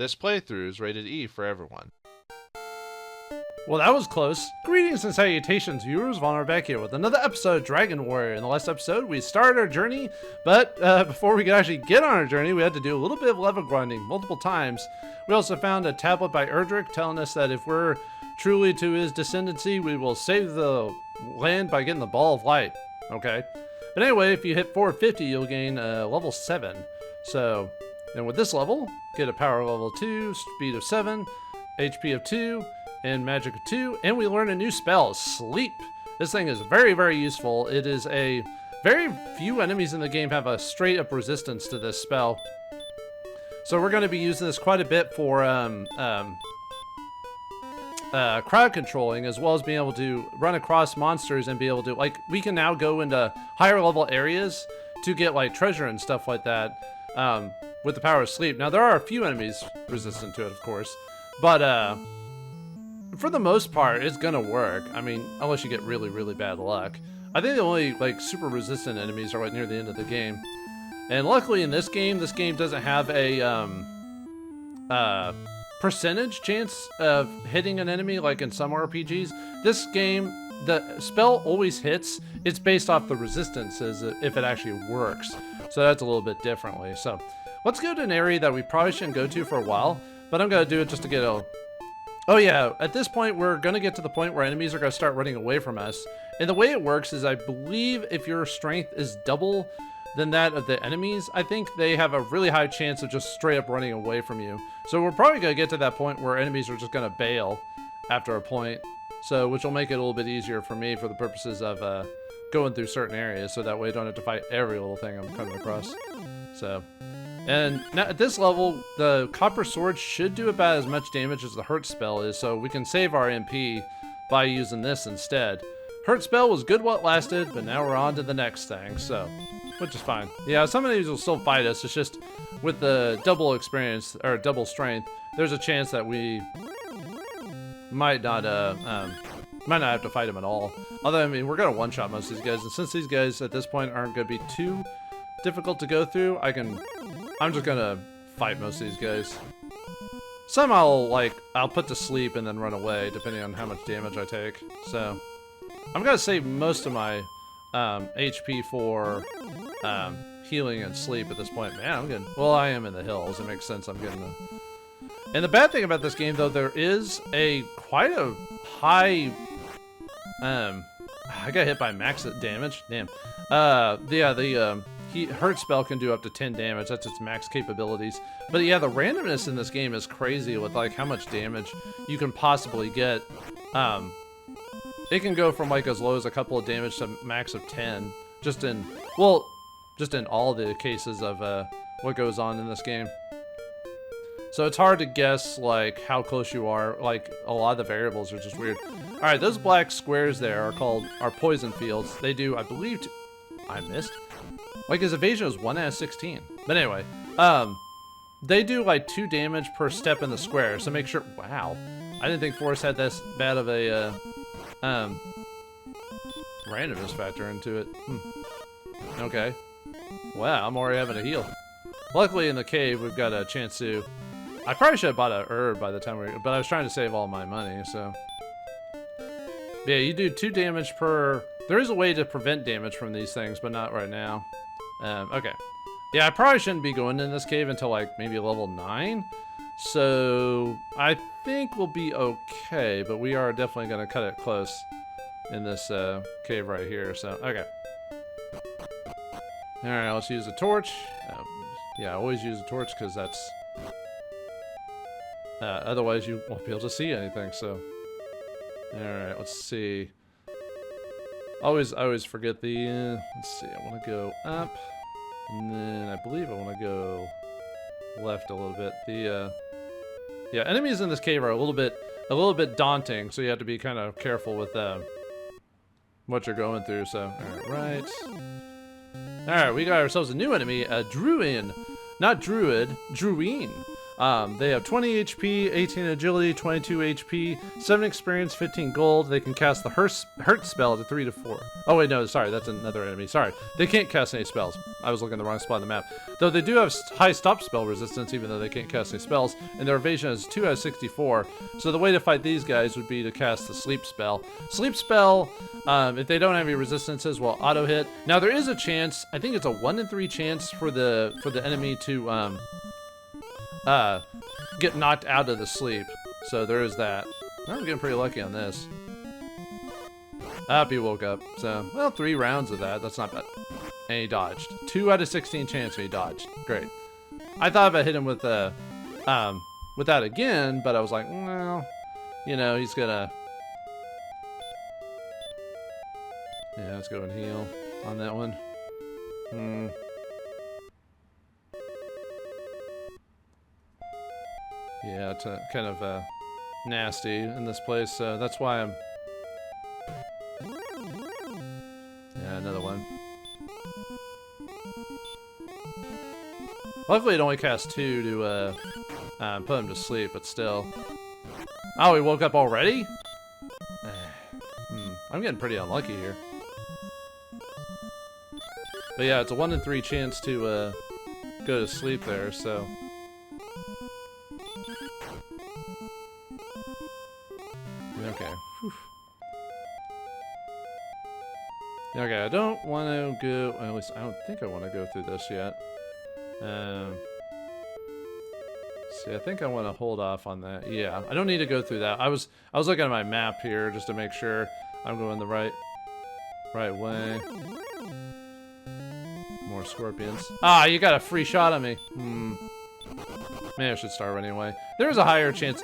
This playthrough is rated E for everyone. Well, that was close. Greetings and salutations, viewers. Vauldemare back here with another episode of Dragonlord. In the last episode, we started our journey, but before we could actually get on our journey, we had to do a little bit of level grinding multiple times. We also found a tablet by Erdrick telling us that if we're truly to his descendancy, we will save the land by getting the Ball of Light. Okay. But anyway, if you hit 450, you'll gain level 7. So, and with this level, get a power level 2, speed of 7, HP of 2, and magic of 2, and we learn a new spell, Sleep. This thing is very, very useful. It is a very few enemies in the game have a straight up resistance to this spell. So we're going to be using this quite a bit for crowd controlling, as well as being able to run across monsters and be able to, like, we can now go into higher level areas to get like treasure and stuff like that with the power of Sleep. Now there are a few enemies resistant to it, of course, but for the most part, it's gonna work. I mean, unless you get really, really bad luck. I think the only like super resistant enemies are right near the end of the game. And luckily in this game doesn't have a percentage chance of hitting an enemy like in some RPGs. This game, the spell always hits. It's based off the resistances if it actually works. So that's a little bit differently. So let's go to an area that we probably shouldn't go to for a while, but I'm gonna do it just to get a... Oh yeah, at this point, we're going to get to the point where enemies are going to start running away from us. And the way it works is I believe if your strength is double than that of the enemies, I think they have a really high chance of just straight up running away from you. So we're probably going to get to that point where enemies are just going to bail after a point. So, which will make it a little bit easier for me for the purposes of going through certain areas. So that way I don't have to fight every little thing I'm coming across. So... And now at this level, the Copper Sword should do about as much damage as the Hurt Spell is, so we can save our MP by using this instead. Hurt Spell was good while it lasted, but now we're on to the next thing, so, which is fine. Yeah, some of these will still fight us, it's just with the double experience, or double strength, there's a chance that we might not have to fight them at all. Although, I mean, we're gonna one-shot most of these guys, and since these guys at this point aren't gonna be too difficult to go through, I'm just gonna fight most of these guys. Some I'll put to sleep and then run away, depending on how much damage I take. So, I'm gonna save most of my HP for healing and sleep at this point. Man, I'm getting... Well, I am in the hills. It makes sense I'm getting the... And the bad thing about this game, though, there is quite a high... I got hit by max damage. Damn. Hurt Spell can do up to 10 damage. That's its max capabilities. But yeah, the randomness in this game is crazy with like how much damage you can possibly get. It can go from like as low as a couple of damage to max of 10. Just in all the cases of what goes on in this game. So it's hard to guess like how close you are. Like a lot of the variables are just weird. All right, those black squares there are poison fields. They do, I believe, I missed. Like his evasion was 1 out of 16. But anyway, they do like 2 damage per step in the square. So make sure. Wow, I didn't think Forest had this bad of a randomness factor into it. Okay. Wow, I'm already having to heal. Luckily in the cave we've got a chance to. I probably should have bought a herb by the time but I was trying to save all my money. So yeah, you do 2 damage per. There is a way to prevent damage from these things, but not right now. Okay. Yeah, I probably shouldn't be going in this cave until like maybe level 9. So I think we'll be okay, but we are definitely going to cut it close in this cave right here. So, okay. Alright, let's use a torch. Yeah, I always use a torch because that's... otherwise you won't be able to see anything, so... Alright, let's see. I always forget the, let's see, I want to go up, and then I believe I want to go left a little bit. Yeah, enemies in this cave are a little bit daunting, so you have to be kind of careful with what you're going through, so, alright. Alright, we got ourselves a new enemy, a Druin. Not Druid, Druin. They have 20 HP, 18 agility, 22 HP, 7 experience, 15 gold. They can cast the hurt spell to 3 to 4. Oh wait, no, sorry, that's another enemy. Sorry, they can't cast any spells. I was looking at the wrong spot on the map. Though they do have high stop spell resistance, even though they can't cast any spells, and their evasion is 2 out of 64. So the way to fight these guys would be to cast the sleep spell. Sleep spell, if they don't have any resistances, will auto hit. Now there is a chance, I think it's a 1 in 3 chance for the enemy to get knocked out of the sleep. So there is that. I'm getting pretty lucky on this. He woke up. So, well, 3 rounds of that. That's not bad. And he dodged. 2 out of 16 chance and he dodged. Great. I thought about hitting him with that again, but I was like, well, you know, he's gonna. Yeah, let's go and heal on that one. Yeah, it's kind of nasty in this place, so that's why I'm... Yeah, another one. Luckily it only casts 2 to put him to sleep, but still. Oh, he woke up already? I'm getting pretty unlucky here. But yeah, it's a 1 in 3 chance to go to sleep there, so... Okay. Whew. Okay, I don't want to go... Well, at least I don't think I want to go through this yet. See, I think I want to hold off on that. Yeah, I don't need to go through that. I was looking at my map here just to make sure I'm going the right way. More scorpions. Ah, you got a free shot on me. Maybe I should start running away. There's a higher chance.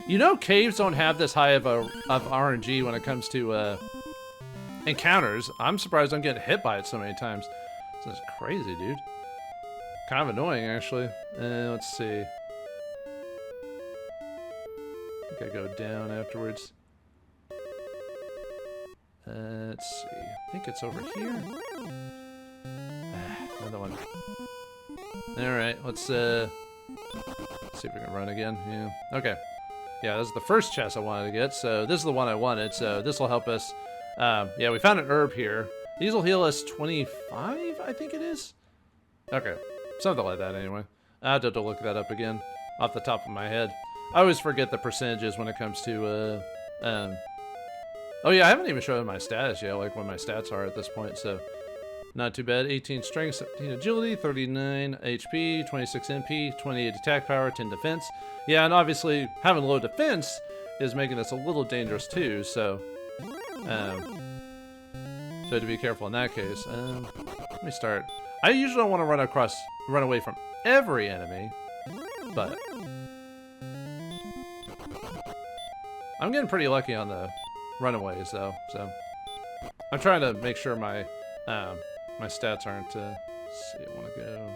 You know, caves don't have this high of RNG when it comes to encounters. I'm surprised I'm getting hit by it so many times. This is crazy, dude. Kind of annoying, actually. Let's see. I think I go down afterwards. Let's see. I think it's over here. Another one. Alright, let's see if we can run again. Yeah. Okay. Yeah, this is the first chest I wanted to get, so this is the one I wanted, so this will help us. Yeah, we found an herb here. These will heal us 25, I think it is? Okay. Something like that, anyway. I have to look that up again, off the top of my head. I always forget the percentages when it comes to, Oh yeah, I haven't even shown my status yet, like what my stats are at this point, so... Not too bad. 18 strength, 17 agility, 39 HP, 26 MP, 28 attack power, 10 defense. Yeah, and obviously having low defense is making this a little dangerous too, so... so to be careful in that case. Let me start. I usually don't want to run away from every enemy, but... I'm getting pretty lucky on the runaways though, so... I'm trying to make sure my stats aren't, let's see, I want to go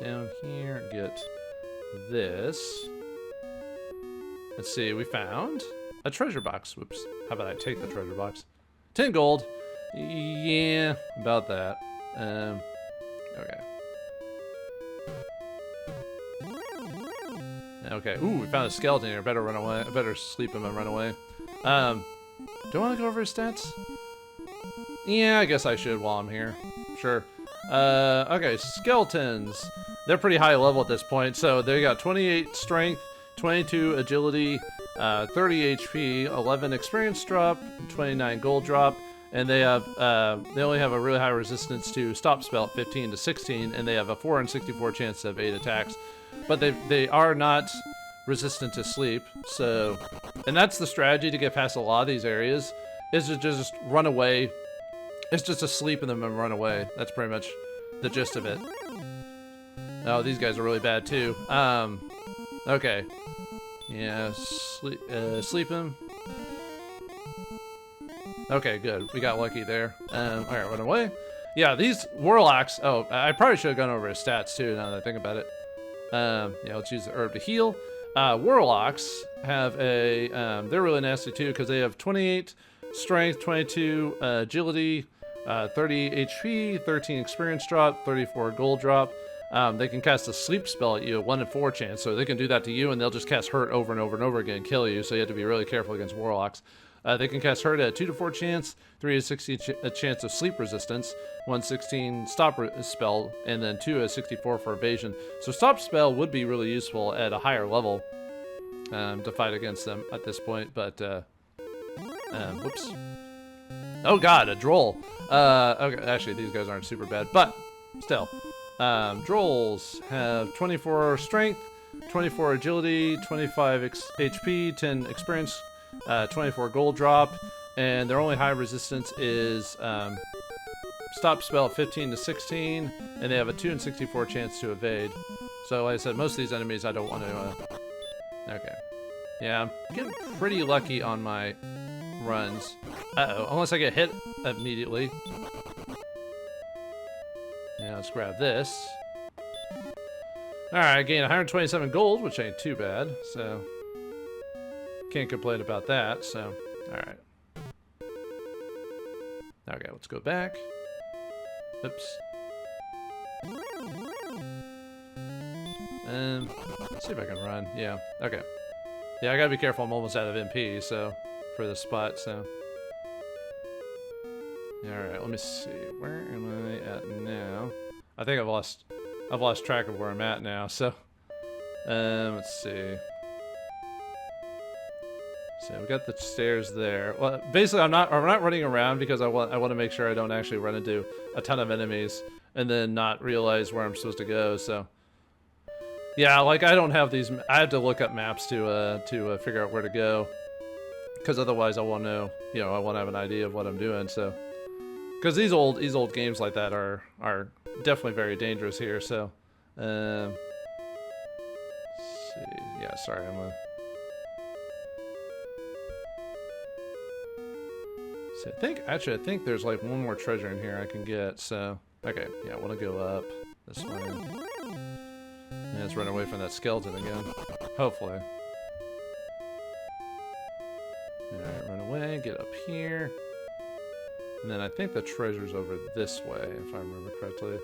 down here and get this. Let's see, we found a treasure box. Whoops, how about I take the treasure box? 10 gold. Yeah, about that. Okay. Okay, ooh, we found a skeleton here. Better run away. I better sleep him and run away. Do I want to go over his stats? Yeah, I guess I should while I'm here. Sure. Okay, skeletons. They're pretty high level at this point, so they got 28 strength, 22 agility, 30 HP, 11 experience drop, 29 gold drop, and they have they only have a really high resistance to stop spell, 15 to 16, and they have a 4 in 64 chance of 8 attacks. But they are not resistant to sleep, so... And that's the strategy to get past a lot of these areas, is to just run away. It's just to sleep in them and run away. That's pretty much the gist of it. Oh, these guys are really bad too. Okay. Yeah, sleep him. Okay, good. We got lucky there. Alright, run away. Yeah, these Warlocks... Oh, I probably should have gone over his stats too, now that I think about it. Yeah, let's use the herb to heal. Warlocks have a... they're really nasty too, because they have 28 strength, 22 agility, 30 HP, 13 experience drop, 34 gold drop. They can cast a sleep spell at you, a 1 in 4 chance, so they can do that to you, and they'll just cast hurt over and over and over again and kill you, so you have to be really careful against warlocks. They can cast hurt at a 2 to 4 chance, 3 to 16 a chance of sleep resistance, 1/16 stop spell, and then 2 to 64 for evasion. So stop spell would be really useful at a higher level to fight against them at this point, but whoops. Oh god, a droll. Okay, actually these guys aren't super bad, but still. Drolls have 24 strength, 24 agility, 25 HP, 10 experience, 24 gold drop, and their only high resistance is stop spell 15 to 16, and they have a 2 in 64 chance to evade. So like I said, most of these enemies I don't want to... Okay. Yeah, I'm getting pretty lucky on my runs. Uh-oh, unless I get hit immediately. Yeah, let's grab this. Alright, I gained 127 gold, which ain't too bad, so... Can't complain about that, so... Alright. Okay, let's go back. Oops. Let's see if I can run. Yeah, okay. Yeah, I gotta be careful, I'm almost out of MP, so... For this spot, so... Alright, let me see. Where am I at now? I think I've lost track of where I'm at now, so... let's see. So we got the stairs there. Well, basically, I'm not running around because I want to make sure I don't actually run into a ton of enemies and then not realize where I'm supposed to go. So, yeah, like I don't have these. I have to look up maps to figure out where to go, because otherwise I won't know. You know, I won't have an idea of what I'm doing. So, because these old games like that are definitely very dangerous here. So, let's see. Yeah, sorry, I'm gonna. So I think there's like one more treasure in here I can get, so... Okay, yeah, I want to go up this way. Yeah, let's run away from that skeleton again. Hopefully. Alright, run away, get up here. And then I think the treasure's over this way, if I remember correctly.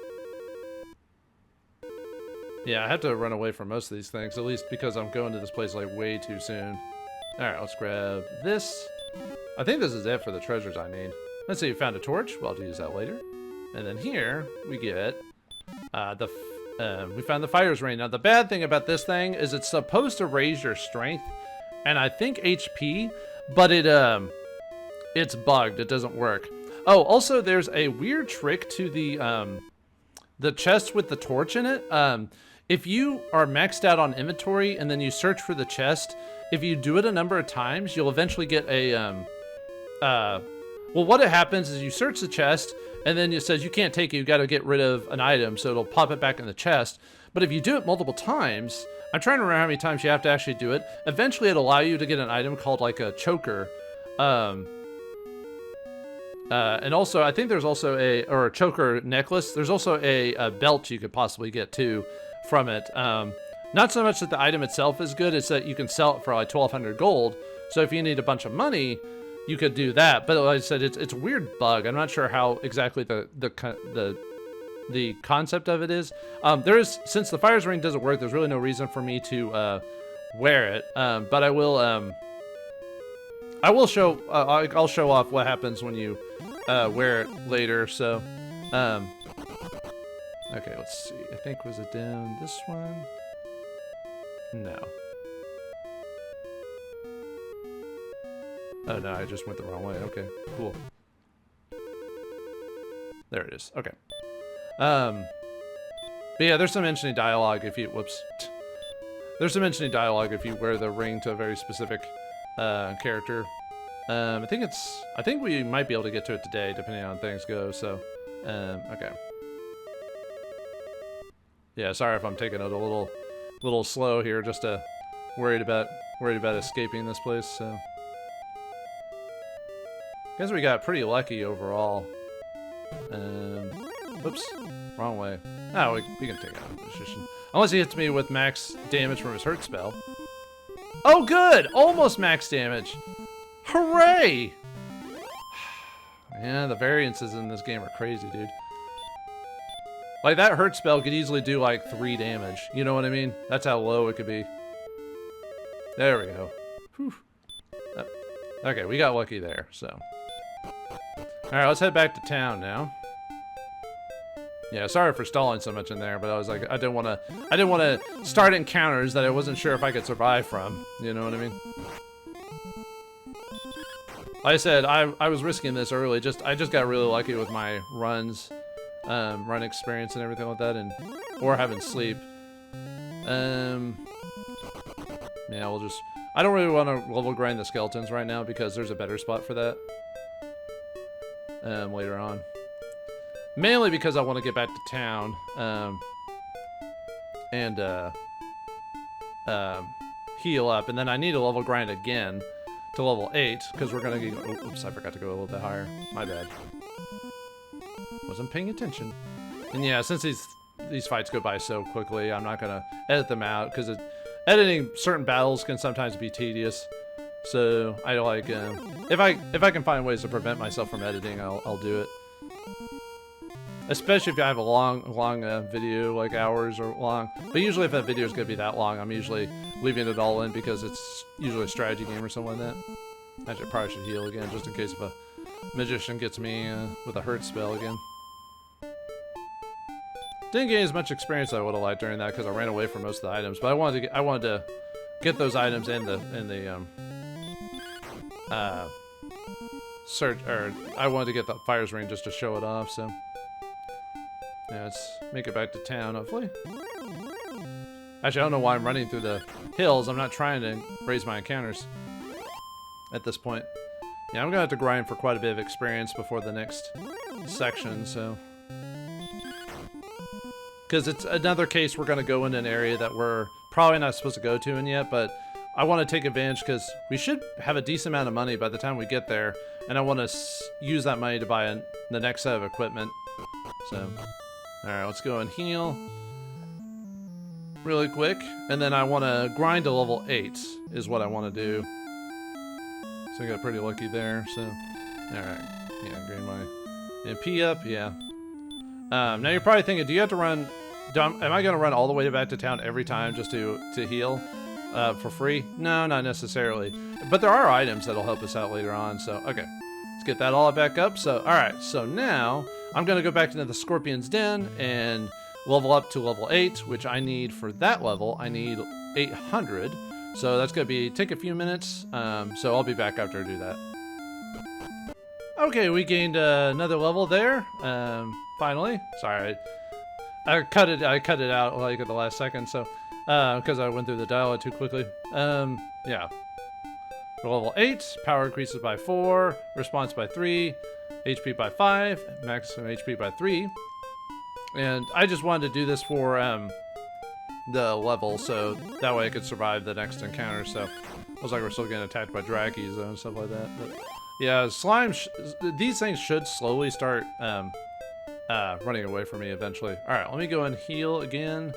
Yeah, I have to run away from most of these things, at least because I'm going to this place like way too soon. Alright, let's grab this. I think this is it for the treasures I need. Let's see, we found a torch. Well, I'll use that later. And then here we get we found the fire's ring. Now the bad thing about this thing is it's supposed to raise your strength and I think HP, but it's bugged. It doesn't work. Oh, also there's a weird trick to the chest with the torch in it. If you are maxed out on inventory and then you search for the chest, if you do it a number of times, you'll eventually get a, well, what happens is you search the chest, and then it says you can't take it, you gotta get rid of an item, so it'll pop it back in the chest. But if you do it multiple times, I'm trying to remember how many times you have to actually do it, eventually it'll allow you to get an item called like a choker. And also, I think there's also or a choker necklace. There's also a belt you could possibly get too from it. Not so much that the item itself is good, it's that you can sell it for like 1,200 gold. So if you need a bunch of money, you could do that. But like I said, it's a weird bug. I'm not sure how exactly the concept of it is. Since the fire's ring doesn't work, there's really no reason for me to wear it. But I will show. I'll show off what happens when you wear it later. So, okay, let's see. I think was it down this one? No. Oh no, I just went the wrong way. Okay, cool. There it is. Okay. But yeah, there's some interesting dialogue if you. Whoops. There's some interesting dialogue if you wear the ring to a very specific character. I think we might be able to get to it today, depending on how things go. So, okay. Yeah, sorry if I'm taking it a little slow here. Just worried about escaping this place. So, I guess we got pretty lucky overall. Oops, wrong way. Oh, we can take it out of position. Unless he hits me with max damage from his hurt spell. Oh, good! Almost max damage. Hooray! Yeah, the variances in this game are crazy, dude. Like, that hurt spell could easily do, like, 3 damage. You know what I mean? That's how low it could be. There we go. Whew. Okay, we got lucky there, so. Alright, let's head back to town now. Yeah, sorry for stalling so much in there, but I was like, I didn't want to start encounters that I wasn't sure if I could survive from. You know what I mean? Like I said, I was risking this early. I just got really lucky with my runs. Run experience and everything like that, or having sleep. Yeah, we'll just. I don't really want to level grind the skeletons right now because there's a better spot for that. Later on, mainly because I want to get back to town. And heal up, and then I need to level grind again to level 8 because we're gonna get. Oops, I forgot to go a little bit higher. My bad. Wasn't paying attention. And yeah, since these fights go by so quickly, I'm not gonna edit them out because editing certain battles can sometimes be tedious. So I like if I can find ways to prevent myself from editing, I'll do it. Especially if I have a long video, like hours or long. But usually if that video is gonna be that long, I'm usually leaving it all in because it's usually a strategy game or something like that. Actually, I probably should heal again just in case if a magician gets me with a hurt spell again. Didn't gain as much experience as I would have liked during that because I ran away from most of the items. But I wanted to get those items in the search, or I wanted to get the fire's ring just to show it off. So yeah, let's make it back to town hopefully. Actually, I don't know why I'm running through the hills. I'm not trying to raise my encounters at this point. Yeah, I'm gonna have to grind for quite a bit of experience before the next section. So. Because it's another case we're going to go in an area that we're probably not supposed to go to in yet, but I want to take advantage because we should have a decent amount of money by the time we get there, and I want to use that money to buy the next set of equipment. So, alright, let's go and heal really quick, and then I want to grind to level 8 is what I want to do. So I got pretty lucky there, so, alright, yeah, grind my MP up, yeah. Now you're probably thinking, do you have to run? Am I going to run all the way back to town every time just to heal for free? No, not necessarily. But there are items that'll help us out later on. So okay, let's get that all back up. So all right, so now I'm going to go back into the Scorpion's Den and level up to level 8, which I need for that level. I need 800. So that's going to take a few minutes. So I'll be back after I do that. Okay, we gained another level there. Finally. Sorry, I cut it out like at the last second, so because I went through the dialogue too quickly. Yeah. Level 8, power increases by 4, response by 3, HP by 5, maximum HP by 3. And I just wanted to do this for the level, so that way I could survive the next encounter. So I was like, we're still getting attacked by Drakes and stuff like that. But yeah, slime. These things should slowly start running away from me eventually. All right, let me go and heal again,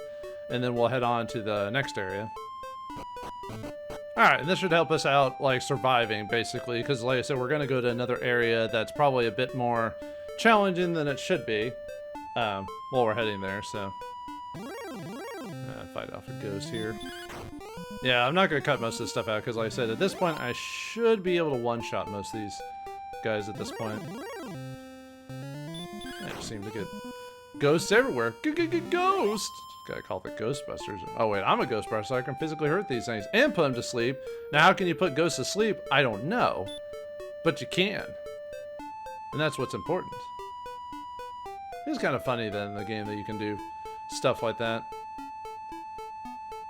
and then we'll head on to the next area. All right, and this should help us out, like surviving basically, because like I said, we're gonna go to another area that's probably a bit more challenging than it should be while we're heading there. So fight off a ghost here. Yeah, I'm not gonna cut most of this stuff out because, like I said, at this point I should be able to one-shot most of these guys at this point. I just seem to get ghosts everywhere. Ghost! Gotta call it Ghostbusters. Oh wait, I'm a Ghostbuster, so I can physically hurt these things and put them to sleep. Now, how can you put ghosts to sleep? I don't know, but you can, and that's what's important. It's kind of funny then in the game that you can do stuff like that.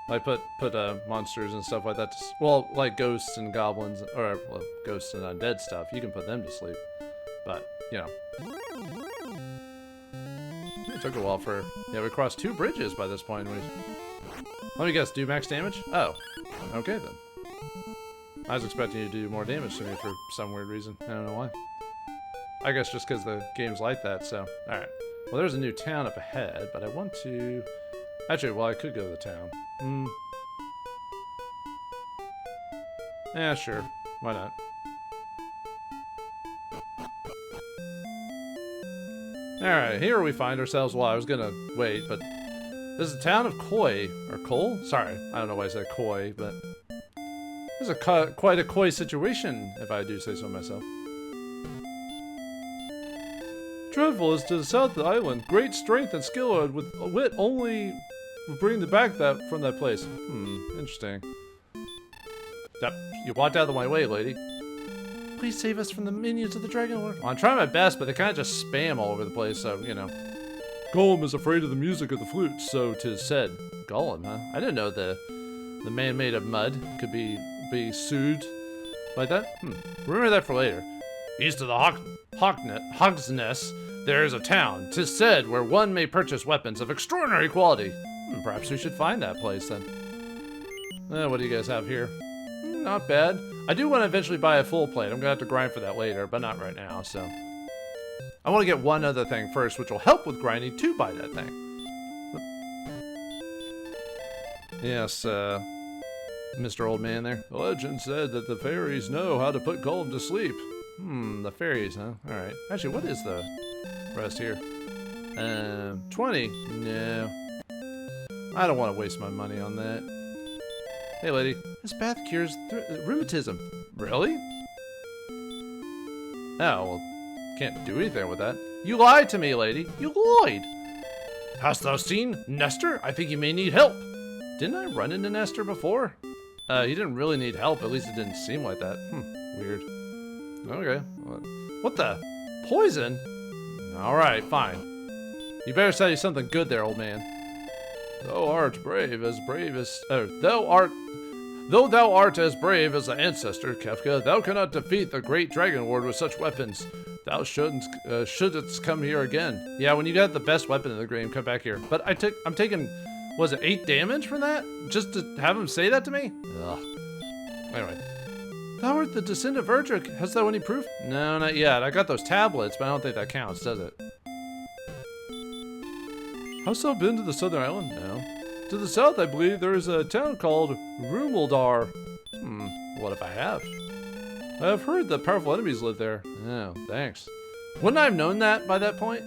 Like put monsters and stuff like that. Well, like ghosts and goblins, or well, ghosts and undead stuff. You can put them to sleep, but you know. It took a while for... Yeah, we crossed 2 bridges by this point. Let me guess, do max damage? Oh, okay then. I was expecting you to do more damage to me for some weird reason. I don't know why. I guess just because the game's like that, so... Alright. Well, there's a new town up ahead, but I want to... Actually, well, I could go to the town. Yeah, sure. Why not? Alright, here we find ourselves. Well, I was gonna wait, but this is the town of Koi, or Cole? Sorry, I don't know why I said Koi, but this is quite a Koi situation, if I do say so myself. Dreadful is to the south of the island. Great strength and skill with wit only bring the back from that place. Interesting. Yep, you walked out of my way, lady. Please save us from the minions of the Dragonlord. Well, I'm trying my best, but they kind of just spam all over the place, so, you know. Gollum is afraid of the music of the flute, so 'tis said. Gollum, huh? I didn't know the man made of mud could be soothed like that. Remember that for later. East of the Hog's Nest, there is a town, 'tis said, where one may purchase weapons of extraordinary quality. Perhaps we should find that place then. What do you guys have here? Not bad. I do want to eventually buy a full plate. I'm gonna have to grind for that later, but not right now, so. I want to get one other thing first, which will help with grinding to buy that thing. Yes, Mr. Old Man there. The legend said that the fairies know how to put Gollum to sleep. The fairies, huh? Alright. Actually, what is the rest here? 20? No. I don't want to waste my money on that. Hey, lady. This bath cures rheumatism. Really? Oh, well, can't do anything with that. You lied to me, lady. You lied. Hast thou seen Nestor? I think he may need help. Didn't I run into Nestor before? He didn't really need help. At least it didn't seem like that. Weird. Okay. What the? Poison? Alright, fine. You better say something good there, old man. Thou art brave as bravest. Though thou art as brave as thy ancestor, Kefka, thou cannot defeat the great Dragonlord with such weapons. Thou shouldst come here again. Yeah, when you got the best weapon in the game, come back here. But I'm taking, was it 8 damage from that? Just to have him say that to me? Ugh. Anyway. Thou art the descendant of Erdrick. Hast thou any proof? No, not yet. I got those tablets, but I don't think that counts, does it? Hast thou been to the southern island? No. To the south, I believe, there is a town called Rumeldar. What if I have? I have heard that powerful enemies live there. Oh, thanks. Wouldn't I have known that by that point?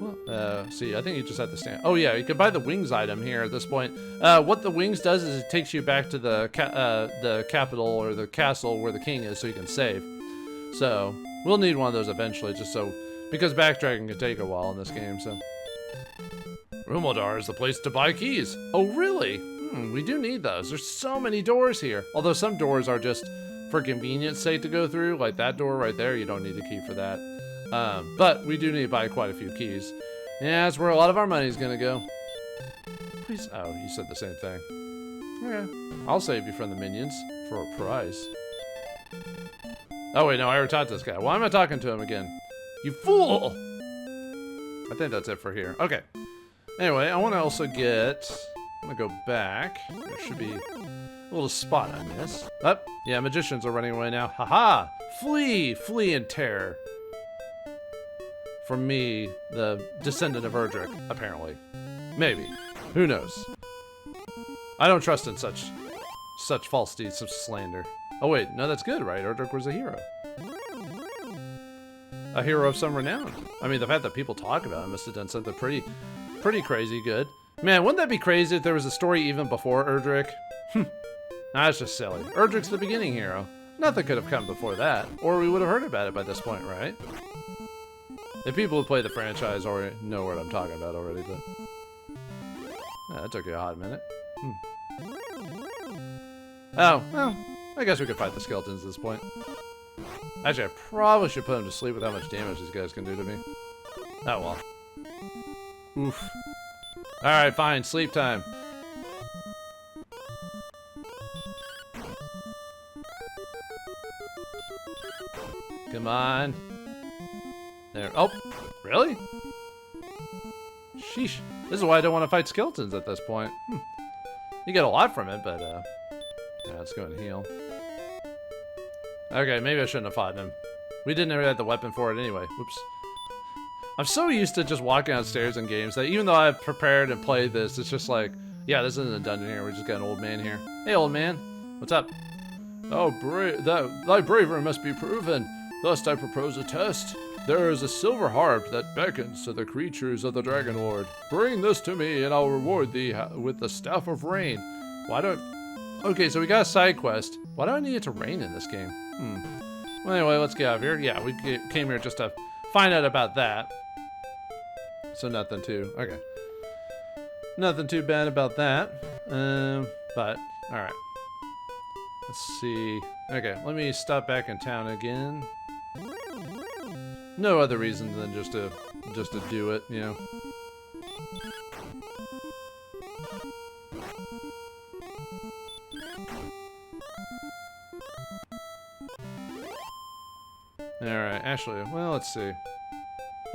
Well, see, I think you just have to stand. Oh yeah, you can buy the wings item here at this point. What the wings does is it takes you back to the capital or the castle where the king is, so you can save. So we'll need one of those eventually, just so, because backtracking can take a while in this game. So Rumeldar is the place to buy keys. Oh really? We do need those. There's so many doors here. Although some doors are just for convenience sake to go through, like that door right there. You don't need a key for that. But we do need to buy quite a few keys. Yeah, that's where a lot of our money's gonna go. Please. Oh, you said the same thing. Okay. I'll save you from the minions for a price. Oh wait, no, I already talked to this guy. Why am I talking to him again? You fool! I think that's it for here. Okay. Anyway, I want to also get. I'm gonna go back. There should be a little spot I missed. Oh, yeah, magicians are running away now. Haha! Flee! Flee in terror. From me, the descendant of Erdrick, apparently. Maybe. Who knows? I don't trust in such false deeds, such slander. Oh wait, no, that's good, right? Erdrick was a hero. A hero of some renown. I mean, the fact that people talk about him must have done something pretty crazy good. Man, wouldn't that be crazy if there was a story even before Erdrick? That's just silly. Erdrick's the beginning hero. Nothing could have come before that, or we would have heard about it by this point, right? If people who play the franchise already know what I'm talking about already, but... that took you a hot minute. Oh, well, I guess we could fight the skeletons at this point. Actually, I probably should put them to sleep with how much damage these guys can do to me. Oh, well. Oof. Alright, fine, sleep time. Come on. There. Oh, really? Sheesh. This is why I don't want to fight skeletons at this point. You get a lot from it, but, yeah, let's go and heal. Okay, maybe I shouldn't have fought him. We didn't ever have the weapon for it anyway. Whoops. I'm so used to just walking downstairs in games that even though I've prepared and played this, it's just like, yeah, this isn't a dungeon here. We just got an old man here. Hey, old man. What's up? Oh, thy bravery must be proven. Thus I propose a test. There is a silver harp that beckons to the creatures of the Dragonlord. Bring this to me, and I'll reward thee with the Staff of Rain. Why don't... Okay, so we got a side quest. Why do I need it to rain in this game? Well, anyway, let's get out of here. Yeah, we came here just to find out about that. So nothing too... Okay. Nothing too bad about that. But, alright. Let's see. Okay, let me stop back in town again. No other reason than just to do it, you know. Alright, actually, well, let's see.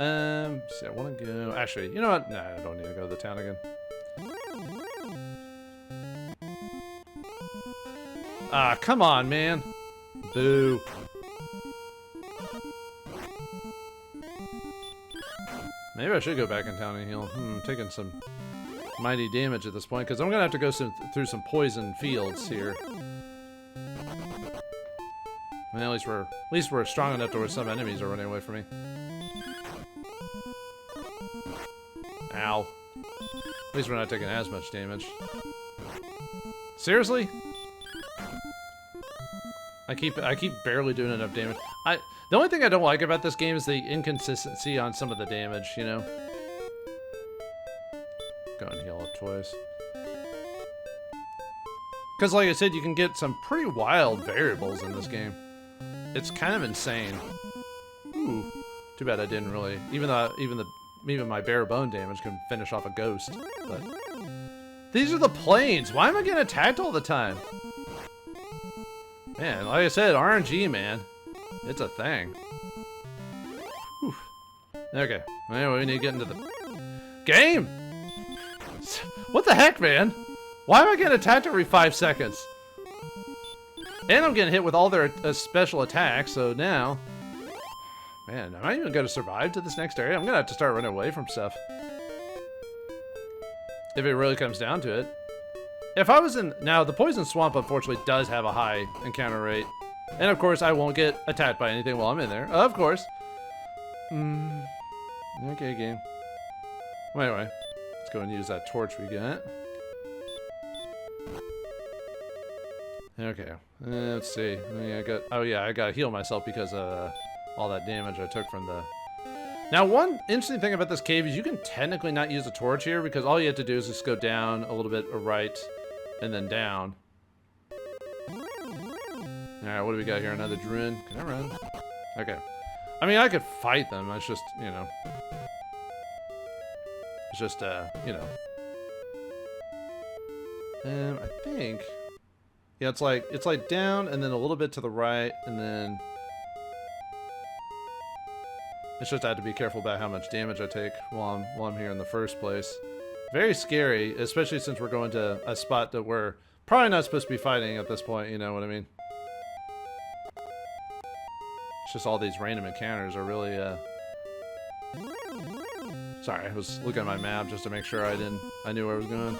See, I want to go... Actually, you know what? Nah, I don't need to go to the town again. Ah, come on, man. Boo. Maybe I should go back in town and heal. I'm taking some mighty damage at this point, because I'm going to have to go through some poison fields here. Well, at least we're strong enough to where some enemies are running away from me. Ow. At least we're not taking as much damage. Seriously? I keep barely doing enough damage. The only thing I don't like about this game is the inconsistency on some of the damage, you know? Go and heal up twice. Because like I said, you can get some pretty wild variables in this game. It's kind of insane. Ooh. Too bad I didn't really... Even my bare bone damage can finish off a ghost. But these are the planes! Why am I getting attacked all the time? Man, like I said, RNG, man. It's a thing. Whew. Okay. Anyway, we need to get into the game! What the heck, man? Why am I getting attacked every 5 seconds? And I'm getting hit with all their special attacks, so now... Man, am I even going to survive to this next area? I'm going to have to start running away from stuff. If it really comes down to it. If I was in... Now, the Poison Swamp, unfortunately, does have a high encounter rate. And, of course, I won't get attacked by anything while I'm in there. Of course. Okay, game. Well, anyway. Let's go and use that torch we got. Okay. Let's see. I got to heal myself because of all that damage I took from the... Now, one interesting thing about this cave is you can technically not use a torch here because all you have to do is just go down a little bit right and then down. Alright, what do we got here? Another Druid. Can I run? Okay. I mean, I could fight them. It's just, you know... It's just, you know... I think... Yeah, it's like down and then a little bit to the right and then... It's just I have to be careful about how much damage I take while I'm here in the first place. Very scary, especially since we're going to a spot that we're probably not supposed to be fighting at this point, you know what I mean? It's just all these random encounters are really, Sorry, I was looking at my map just to make sure I knew where I was going.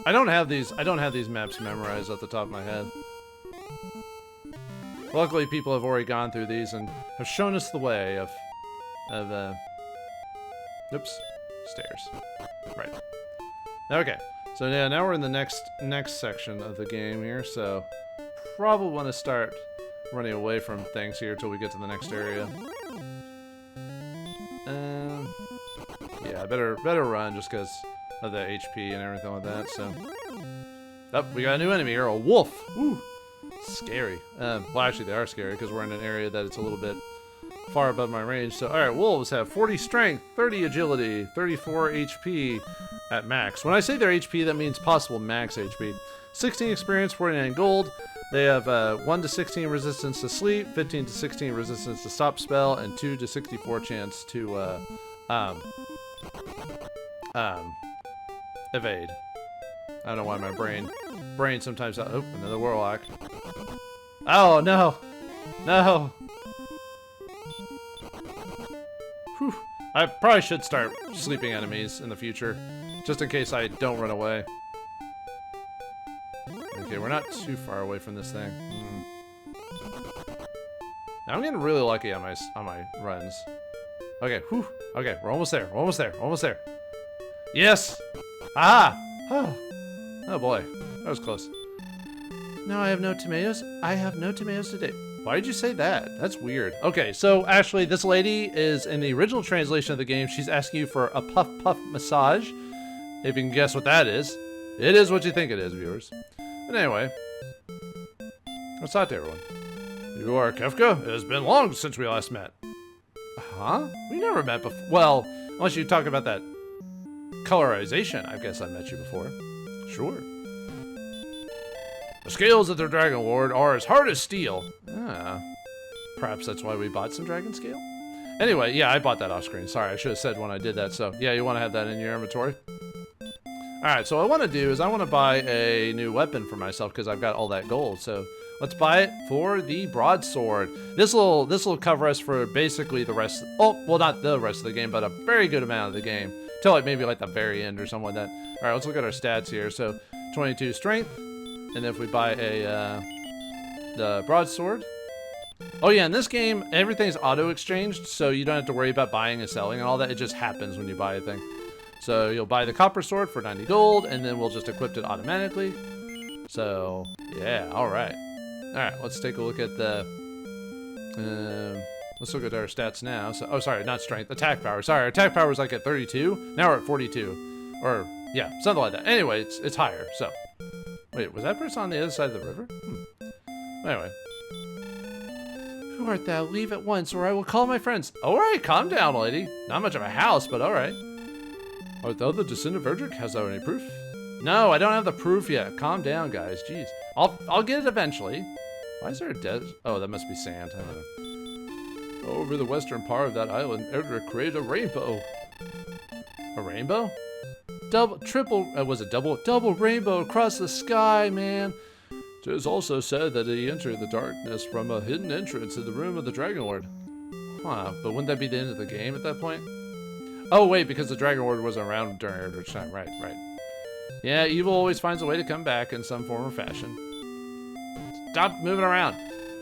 I don't have these maps memorized at the top of my head. Luckily, people have already gone through these and have shown us the way of oops, stairs. Right. Okay. So yeah, now we're in the next section of the game here. So probably want to start running away from things here till we get to the next area. Yeah, better run just because of the HP and everything like that. So, oh, we got a new enemy here, a wolf. Ooh. Scary. Well, actually, they are scary because we're in an area that it's a little bit far above my range. So, alright, wolves have 40 strength, 30 agility, 34 HP at max. When I say their HP, that means possible max HP. 16 experience, 49 gold. They have 1 to 16 resistance to sleep, 15 to 16 resistance to stop spell, and 2 to 64 chance to evade. I don't know why my brain sometimes... Oh, another warlock. Oh, no. No. Whew. I probably should start sleeping enemies in the future, just in case I don't run away. Okay, we're not too far away from this thing. I'm getting really lucky on my runs. Okay, whew. Okay, we're almost there. We're almost there. We're almost there. Yes! Ah! Oh. Oh boy, that was close. No, I have no tomatoes. I have no tomatoes today. Why did you say that? That's weird. Okay, so actually, this lady is in the original translation of the game. She's asking you for a puff puff massage. If you can guess what that is, it is what you think it is, viewers. But anyway, let's talk to everyone. You are Kefka? It has been long since we last met. Huh? We never met before. Well, unless you talk about that colorization, I guess I met you before. Sure. The scales of the Dragonlord are as hard as steel. Ah. Perhaps that's why we bought some dragon scale? Anyway, yeah, I bought that off screen. Sorry, I should have said when I did that. So, yeah, you want to have that in your inventory? Alright, so what I want to do is I want to buy a new weapon for myself because I've got all that gold. So, let's buy it for the broadsword. This will cover us for basically the rest. Oh, well, not the rest of the game, but a very good amount of the game. Till like maybe like the very end or something like that. All right, let's look at our stats here. So, 22 strength, and if we buy the broadsword. Oh yeah, in this game everything's auto exchanged, so you don't have to worry about buying and selling and all that. It just happens when you buy a thing. So you'll buy the copper sword for 90 gold, and then we'll just equip it automatically. So yeah, all right. Let's take a look at the. Let's look at our stats now. So, oh, sorry, not strength, attack power. Sorry, our attack power was like at 32. Now we're at 42, or yeah, something like that. Anyway, it's higher. So, wait, was that person on the other side of the river? Anyway, who art thou? Leave at once, or I will call my friends. All right, calm down, lady. Not much of a house, but all right. Art thou the descendant of Erdrick? Has thou any proof? No, I don't have the proof yet. Calm down, guys. Jeez, I'll get it eventually. Why is there a desert? Oh, that must be sand. I don't know. Over the western part of that island, Erdrick created a rainbow. A rainbow? Was it double rainbow across the sky, man? It is also said that he entered the darkness from a hidden entrance in the room of the Dragonlord. Huh, but wouldn't that be the end of the game at that point? Oh, wait, because the Dragonlord wasn't around during Erdrick's time. Right. Yeah, evil always finds a way to come back in some form or fashion. Stop moving around.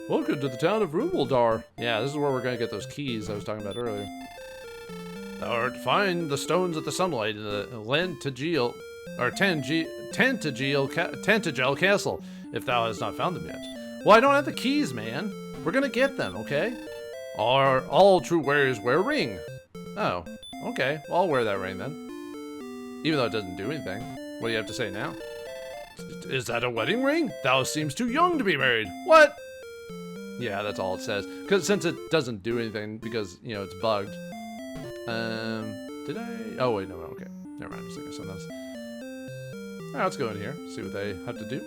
Welcome to the town of Rubeldar. Yeah, this is where we're going to get those keys I was talking about earlier. Thou art to find the stones of the sunlight in the Tantagel Castle, if thou hast not found them yet. Well, I don't have the keys, man. We're going to get them, okay? All true wearers wear a ring. Oh, okay. Well, I'll wear that ring then. Even though it doesn't do anything. What do you have to say now? Is that a wedding ring? Thou seems too young to be married. What? Yeah, that's all it says. Since it doesn't do anything because, you know, it's bugged. Did I? Oh, wait, no, okay. Never mind, I'm just thinking of something else. Alright, let's go in here, see what they have to do.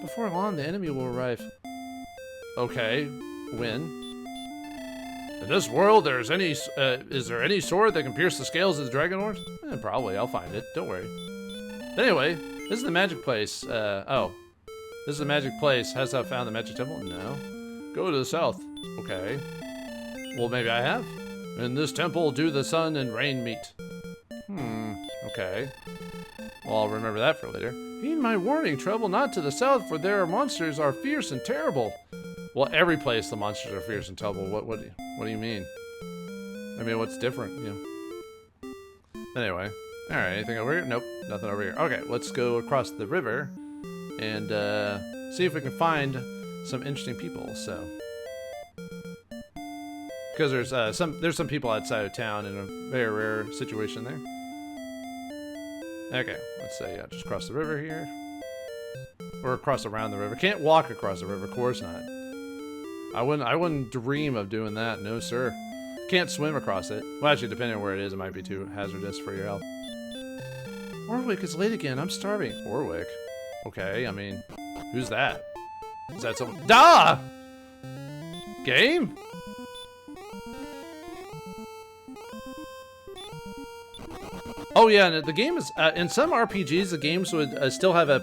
Before long, the enemy will arrive. Okay, when? In this world, is there any sword that can pierce the scales of the Dragonlord? Probably, I'll find it, don't worry. Anyway, this is the magic place. This is the magic place. Has thou found the magic temple? No. Go to the south. Okay. Well, maybe I have. In this temple, do the sun and rain meet. Okay. Well, I'll remember that for later. Heed my warning, travel not to the south, for there monsters are fierce and terrible. Well, every place the monsters are fierce and terrible. What do you mean? I mean, what's different, you know? Anyway. Alright, anything over here? Nope, nothing over here. Okay, let's go across the river and see if we can find some interesting people, so. Because there's some people outside of town in a very rare situation there. Okay, let's say, yeah, just cross the river here. Or cross around the river. Can't walk across the river, of course not. I wouldn't dream of doing that, no sir. Can't swim across it. Well, actually, depending on where it is, it might be too hazardous for your health. Orwick, it's late again. I'm starving. Orwick? Okay, I mean, who's that? Is that someone? Duh! Game? Oh yeah, and the game is, in some RPGs, the games would still have a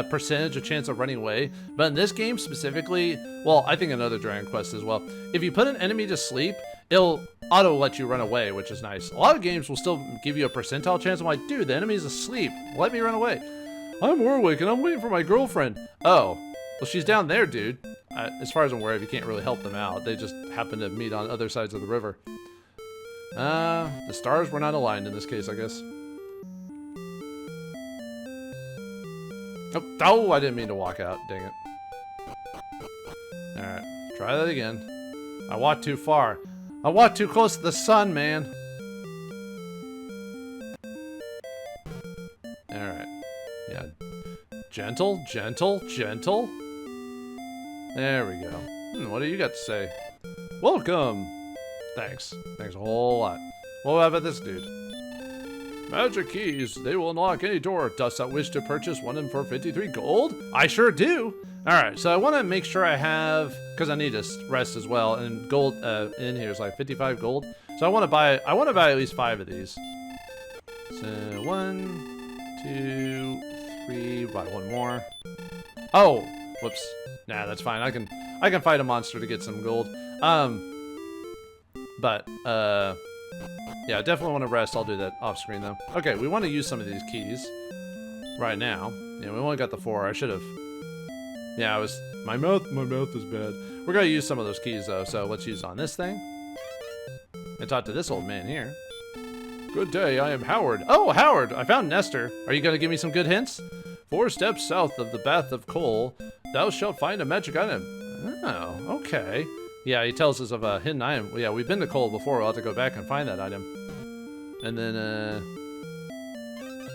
percentage of chance of running away, but in this game specifically, well, I think another Dragon Quest as well, if you put an enemy to sleep, it'll auto let you run away, which is nice. A lot of games will still give you a percentile chance. I'm like, dude, the enemy's asleep. Let me run away. I'm Warwick, and I'm waiting for my girlfriend. Oh, well, she's down there, dude. as far as I'm aware of, you can't really help them out. They just happen to meet on other sides of the river. The stars were not aligned in this case, I guess. Oh, I didn't mean to walk out. Dang it. Alright, try that again. I walked too far. I walked too close to the sun, man. Alright. Yeah. Gentle, gentle, gentle. There we go. What do you got to say? Welcome! Thanks. Thanks a whole lot. What about this dude? Magic keys. They will unlock any door. Dost thou wish to purchase one of them for 53 gold? I sure do. Alright, so I want to make sure I have, because I need to rest as well, and gold in here is like 55 gold. So I want to buy at least 5 of these. So 1, 2, 3, buy one more. Oh, whoops. Nah, that's fine. I can fight a monster to get some gold. Yeah, I definitely want to rest. I'll do that off screen though. Okay, we want to use some of these keys right now. Yeah, we only got the 4. I should have. Yeah, my mouth is bad. We're gonna use some of those keys though, so let's use on this thing. And talk to this old man here. Good day, I am Howard. Oh, Howard, I found Nestor. Are you gonna give me some good hints? 4 steps south of the Bath of Coal, thou shalt find a magic item. Oh, okay. Yeah, he tells us of a hidden item. Yeah, we've been to Coal before. We'll have to go back and find that item. And then,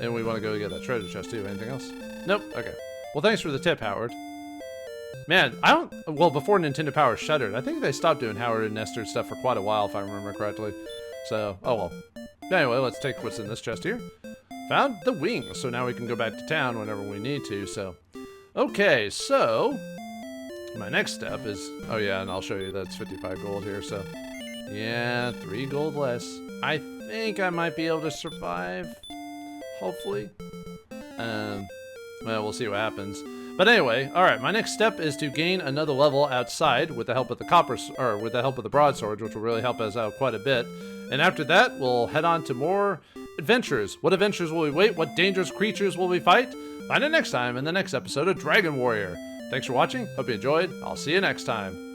and we want to go get that treasure chest too. Anything else? Nope. Okay. Well, thanks for the tip, Howard. Man, well, before Nintendo Power shuttered, I think they stopped doing Howard and Nestor stuff for quite a while, if I remember correctly. So, oh well. Anyway, let's take what's in this chest here. Found the wings, so now we can go back to town whenever we need to, so. Okay, so, my next step is, oh yeah, and I'll show you that's 55 gold here, so. Yeah, 3 gold less. I think I might be able to survive, hopefully. Well, we'll see what happens. But anyway, all right, my next step is to gain another level outside with the help of the with the help of the broadswords, which will really help us out quite a bit. And after that, we'll head on to more adventures. What adventures will we wait? What dangerous creatures will we fight? Find it next time in the next episode of Dragon Warrior. Thanks for watching. Hope you enjoyed. I'll see you next time.